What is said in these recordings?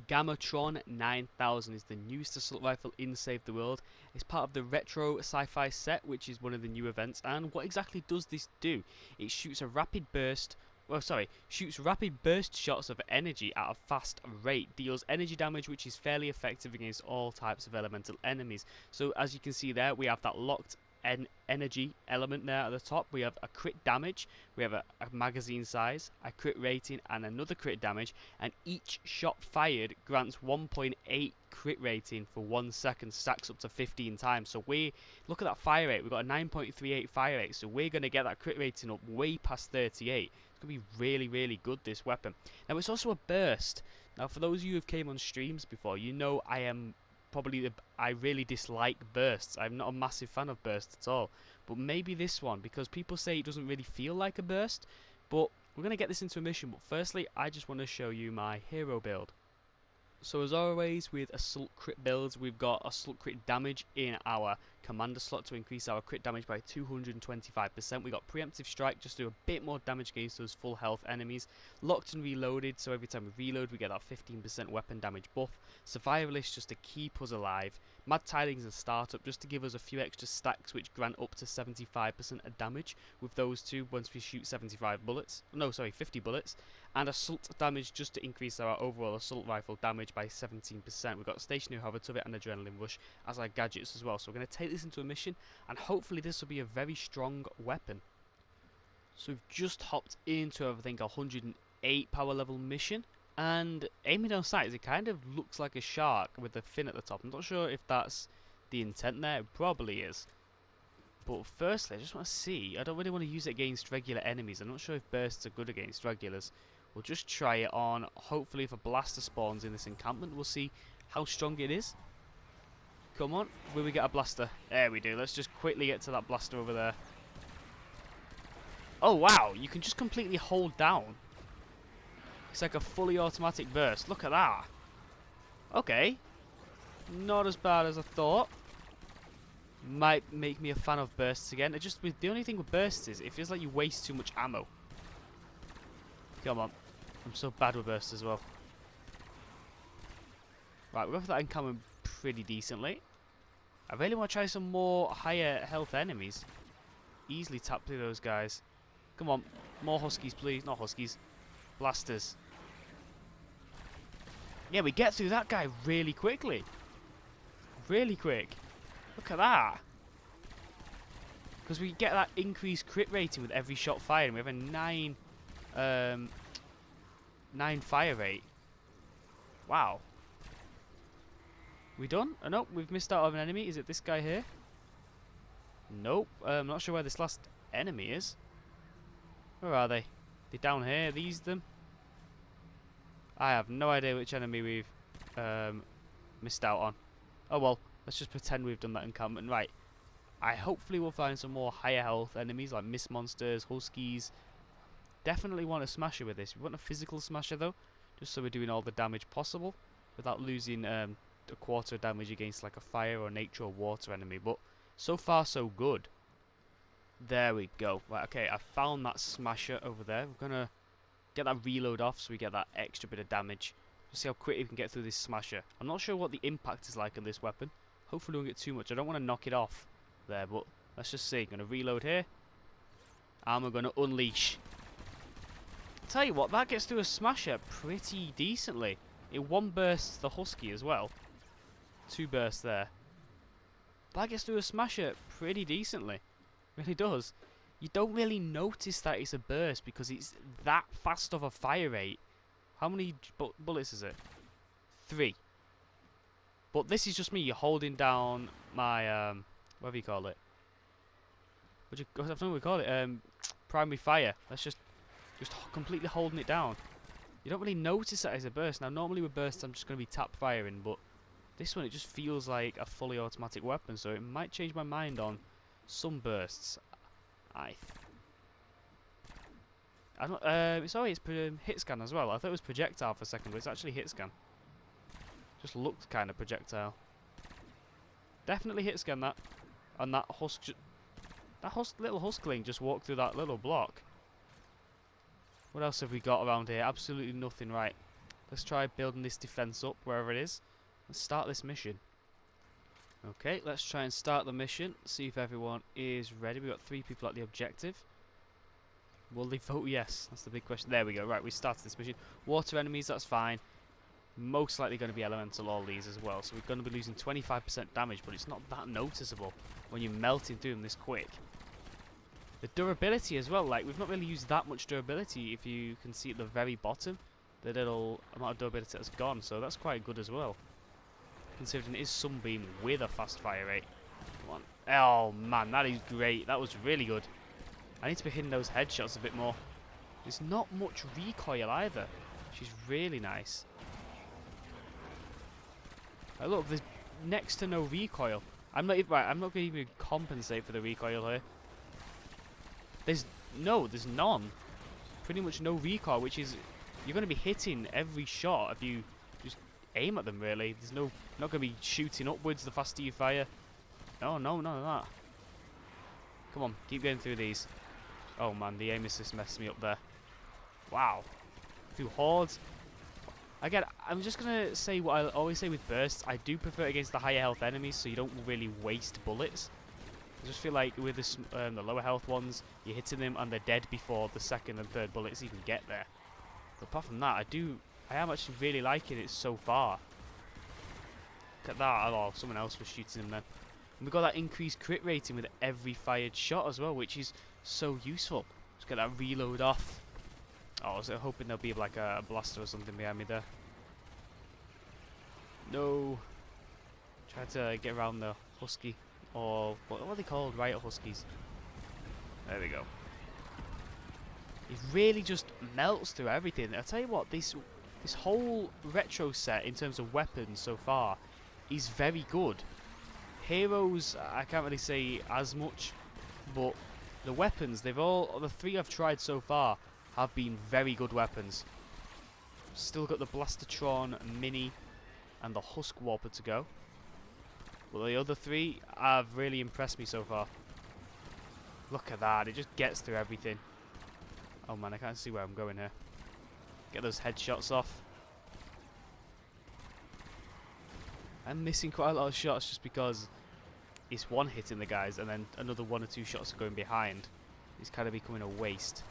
GAMMATRON 9000 is the newest assault rifle in Save the World. It's part of the retro sci-fi set, which is one of the new events. And what exactly does this do? It shoots shoots rapid burst shots of energy at a fast rate, deals energy damage which is fairly effective against all types of elemental enemies. So as you can see there, we have that locked energy element there at the top. We have a crit damage, we have a magazine size, a crit rating, and another crit damage, and each shot fired grants 1.8 crit rating for 1 second, stacks up to 15 times. So we look at that fire rate, we've got a 9.38 fire rate, so we're going to get that crit rating up way past 38. It's going to be really, really good, this weapon. Now it's also a burst. Now for those of you who have came on streams before, you know I really dislike bursts. I'm not a massive fan of bursts at all. But maybe this one, because people say it doesn't really feel like a burst. But we're going to get this into a mission. But firstly, I just want to show you my hero build. So as always with assault crit builds, we've got assault crit damage in our commander slot to increase our crit damage by 225%. We got preemptive strike just to do a bit more damage against those full health enemies. Locked and reloaded, so every time we reload we get that 15% weapon damage buff. Survivalist just to keep us alive. Mad tidings and startup just to give us a few extra stacks which grant up to 75% of damage with those two once we shoot 50 bullets. And assault damage just to increase our overall assault rifle damage by 17%. We've got stationary hover turret and adrenaline rush as our gadgets as well. So we're going to take this into a mission, and hopefully this will be a very strong weapon. So we've just hopped into, I think, a 108 power level mission, and aiming on sight, it kind of looks like a shark with a fin at the top. I'm not sure if that's the intent there. It probably is. But firstly, I just want to see. I don't really want to use it against regular enemies. I'm not sure if bursts are good against regulars. We'll just try it on. Hopefully if a blaster spawns in this encampment, we'll see how strong it is. Come on, will we get a blaster? There we do. Let's just quickly get to that blaster over there. Oh wow, you can just completely hold down. It's like a fully automatic burst. Look at that. Okay. Not as bad as I thought. Might make me a fan of bursts again. The only thing with bursts is it feels like you waste too much ammo. Come on. I'm so bad with bursts as well. Right, we're going for that encampment pretty decently. I really want to try some more higher health enemies. Easily tap through those guys. Come on. More huskies, please. Not huskies. Blasters. Yeah, we get through that guy really quickly. Really quick. Look at that. Because we get that increased crit rating with every shot fired. And we have a 9 fire rate. Wow. We done? Oh, nope, we've missed out on an enemy. Is it this guy here? Nope. I'm not sure where this last enemy is. Where are they? They're down here. Are these them? I have no idea which enemy we've missed out on. Oh well, let's just pretend we've done that encampment. Right. Hopefully we'll find some more higher health enemies like mist monsters, huskies. Definitely want a smasher with this. We want a physical smasher though, just so we're doing all the damage possible without losing a quarter of damage against like a fire or nature or water enemy. But so far so good. There we go. Right, okay, I found that smasher over there. We're gonna get that reload off so we get that extra bit of damage. Just see how quick we can get through this smasher. I'm not sure what the impact is like on this weapon. Hopefully we won't get too much. I don't want to knock it off there, but let's just see. Gonna reload here. And we're gonna unleash. Tell you what, that gets through a smasher pretty decently. It one bursts the husky as well. 2 bursts there. That gets through a smasher pretty decently. Really does. You don't really notice that it's a burst because it's that fast of a fire rate. How many bullets is it? 3. But this is just me holding down my whatever you call it. I don't know what we call it. Primary fire. Let's just completely holding it down. You don't really notice that as a burst. Now normally with bursts I'm just going to be tap firing, but this one it just feels like a fully automatic weapon, so it might change my mind on some bursts. It's hit scan as well. I thought it was projectile for a second, but it's actually hit scan. Just looked kind of projectile. Definitely hit scan that. And that little huskling just walked through that little block. What else have we got around here? Absolutely nothing. Right. Let's try building this defense up wherever it is. Let's start this mission. Okay, let's try and start the mission. See if everyone is ready. We've got 3 people at the objective. Will they vote yes? That's the big question. There we go. Right, we started this mission. Water enemies, that's fine. Most likely going to be elemental, all these as well. So we're going to be losing 25% damage, but it's not that noticeable when you're melting through them this quick. The durability as well, like, we've not really used that much durability. If you can see at the very bottom, the little amount of durability that's gone, so that's quite good as well. Considering it is Sunbeam with a fast fire rate. Come on. Oh man, that is great. That was really good. I need to be hitting those headshots a bit more. There's not much recoil either, which is really nice. Look, there's next to no recoil. I'm not going to even compensate for the recoil here. There's none. Pretty much no recoil, which is, you're going to be hitting every shot if you just aim at them. Really, there's not going to be shooting upwards the faster you fire. No, none of that. Come on, keep going through these. Oh man, the aim assist messed me up there. Wow. Through hordes. Again, I'm just going to say what I always say with bursts. I do prefer it against the higher health enemies, so you don't really waste bullets. I just feel like with the lower health ones, you're hitting them and they're dead before the second and third bullets even get there. But apart from that, I am actually really liking it so far. Look at that. Oh, someone else was shooting them then. And we got that increased crit rating with every fired shot as well, which is so useful. Just get that reload off. Oh, I was hoping there'll be like a blaster or something behind me there. No. Try to get around the husky. Or what are they called? Riot huskies. There we go. It really just melts through everything. I'll tell you what, this whole retro set in terms of weapons so far is very good. Heroes, I can't really say as much, but the weapons, the 3 I've tried so far have been very good weapons. Still got the Blastertron Mini and the Husk Warper to go. But the other 3 have really impressed me so far. Look at that, it just gets through everything. Oh man, I can't see where I'm going here. Get those headshots off. I'm missing quite a lot of shots just because it's one hitting the guys and then another 1 or 2 shots are going behind. It's kind of becoming a waste.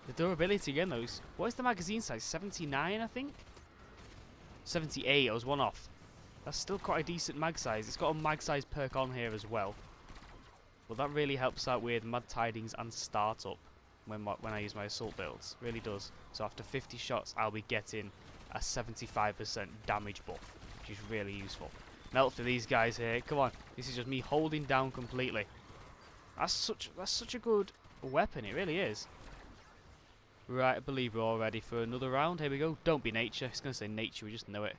The durability again though, what is the magazine size? 79 I think? 78, I was 1 off. That's still quite a decent mag size. It's got a mag size perk on here as well. But that really helps out with Mad Tidings and Startup when I use my assault builds. Really does. So after 50 shots I'll be getting a 75% damage buff, which is really useful. Melt for these guys here. Come on. This is just me holding down completely. That's such a good weapon, it really is. Right, I believe we're all ready for another round. Here we go. Don't be nature. It's going to say nature, we just know it.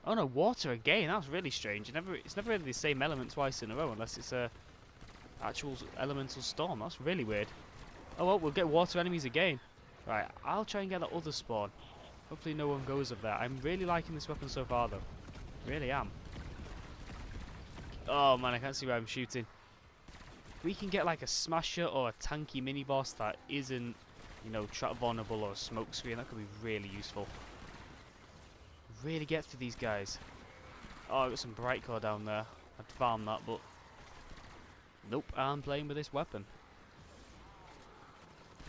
Oh no, water again. That's really strange. It's never really the same element twice in a row unless it's a actual elemental storm. That's really weird. Oh well, we'll get water enemies again. Right, I'll try and get that other spawn. Hopefully no one goes up there. I'm really liking this weapon so far though. Really am. Oh man, I can't see where I'm shooting. We can get like a smasher or a tanky mini boss that isn't, you know, trap vulnerable or a smoke screen. That could be really useful. Really get through these guys. Oh, I got some bright core down there. I'd farm that, but nope, I'm playing with this weapon.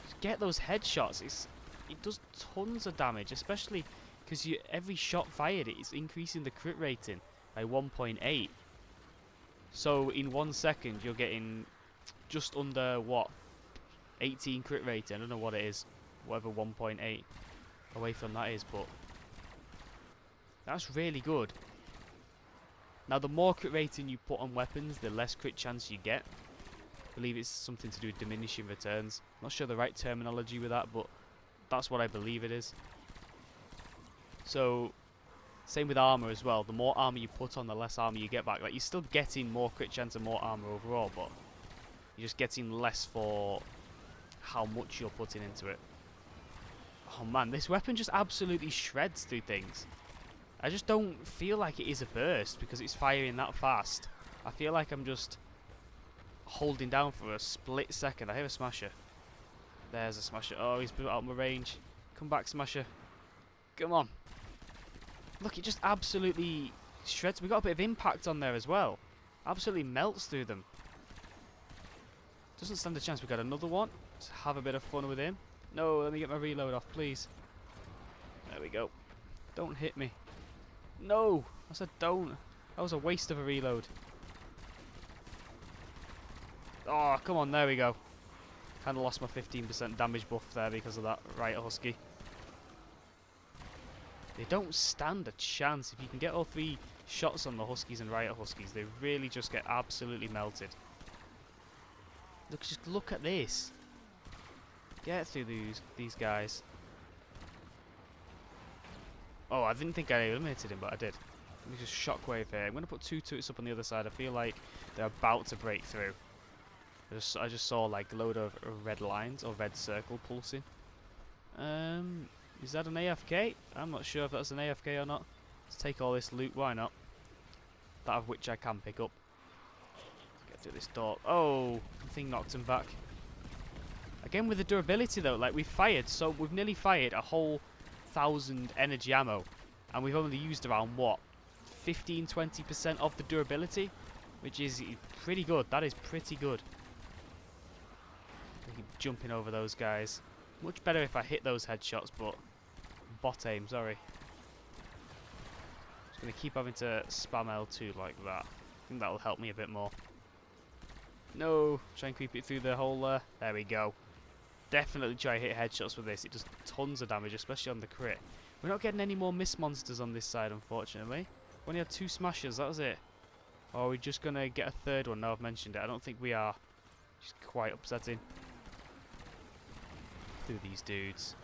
Just get those headshots. It does tons of damage, especially because every shot fired it's increasing the crit rating by 1.8. So in 1 second you're getting just under what, 18 crit rating. I don't know what it is, whatever 1.8 away from that is, but that's really good. Now the more crit rating you put on weapons, the less crit chance you get. I believe it's something to do with diminishing returns. Not sure the right terminology with that, but that's what I believe it is. So same with armor as well. The more armor you put on, the less armor you get back. Like, you're still getting more crit chance and more armor overall, but you're just getting less for how much you're putting into it. Oh man, this weapon just absolutely shreds through things. I just don't feel like it is a burst because it's firing that fast. I feel like I'm just holding down for a split second. I hear a smasher. There's a smasher. Oh, he's out of my range. Come back, Smasher. Come on. Look, it just absolutely shreds. We got a bit of impact on there as well. Absolutely melts through them. Doesn't stand a chance. We got another one. Let's have a bit of fun with him. No, let me get my reload off, please. There we go. Don't hit me. No! I said don't. That was a waste of a reload. Oh, come on. There we go. Kind of lost my 15% damage buff there because of that right husky. They don't stand a chance. If you can get all 3 shots on the huskies and riot huskies, they really just get absolutely melted. Look, just look at this. Get through these guys. Oh, I didn't think I eliminated him, but I did. Let me just shockwave here. I'm going to put 2 toots up on the other side. I feel like they're about to break through. I just saw like a load of red lines or red circle pulsing. Is that an AFK? I'm not sure if that's an AFK or not. Let's take all this loot, why not? That of which I can pick up. Get through this door. Oh, the thing knocked him back. Again with the durability though, like we've nearly fired a whole 1,000 energy ammo. And we've only used around, what, 15-20% of the durability? Which is pretty good, that is pretty good. Keep jumping over those guys. Much better if I hit those headshots, but bot aim, sorry. Just going to keep having to spam L2 like that. I think that'll help me a bit more. No, try and creep it through the hole there. There we go. Definitely try hit headshots with this. It does tons of damage, especially on the crit. We're not getting any more mist monsters on this side, unfortunately. We only had 2 smashers, that was it. Or are we just going to get a 3rd one now I've mentioned it? I don't think we are. Just quite upsetting. Through these dudes.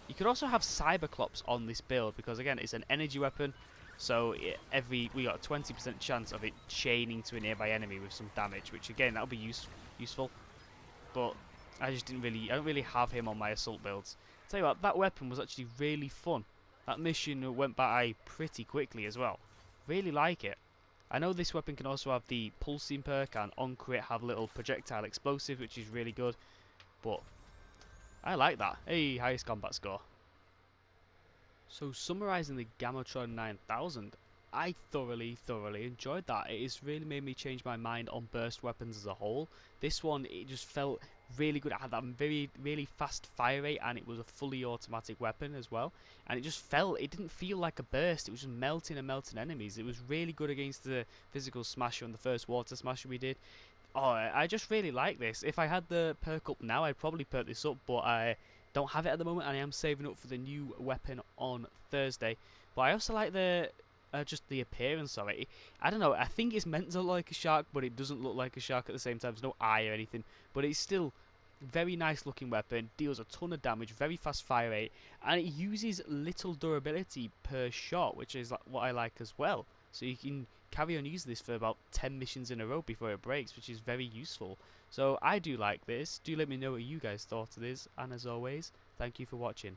You could also have Cyberclops on this build because again it's an energy weapon, so we got a 20% chance of it chaining to a nearby enemy with some damage, which again that'll be useful. But I don't really have him on my assault builds. Tell you what, that weapon was actually really fun. That mission went by pretty quickly as well. Really like it. I know this weapon can also have the pulsing perk and on crit have little projectile explosive, which is really good. But I like that. Hey, highest combat score. So summarising the GAMMATRON 9000, I thoroughly enjoyed that. It has really made me change my mind on burst weapons as a whole. This one, it just felt really good. It had that really fast fire rate and it was a fully automatic weapon as well. And it didn't feel like a burst. It was just melting enemies. It was really good against the physical smasher and the first water smasher we did. Oh, I just really like this. If I had the perk up now, I'd probably perk this up, but I don't have it at the moment and I am saving up for the new weapon on Thursday. But I also like just the appearance of it. I don't know, I think it's meant to look like a shark, but it doesn't look like a shark at the same time. There's no eye or anything, but it's still very nice looking weapon, deals a ton of damage, very fast fire rate, and it uses little durability per shot, which is what I like as well. So you can carry on using this for about 10 missions in a row before it breaks, which is very useful. So I do like this. Do let me know what you guys thought of this, and as always, thank you for watching.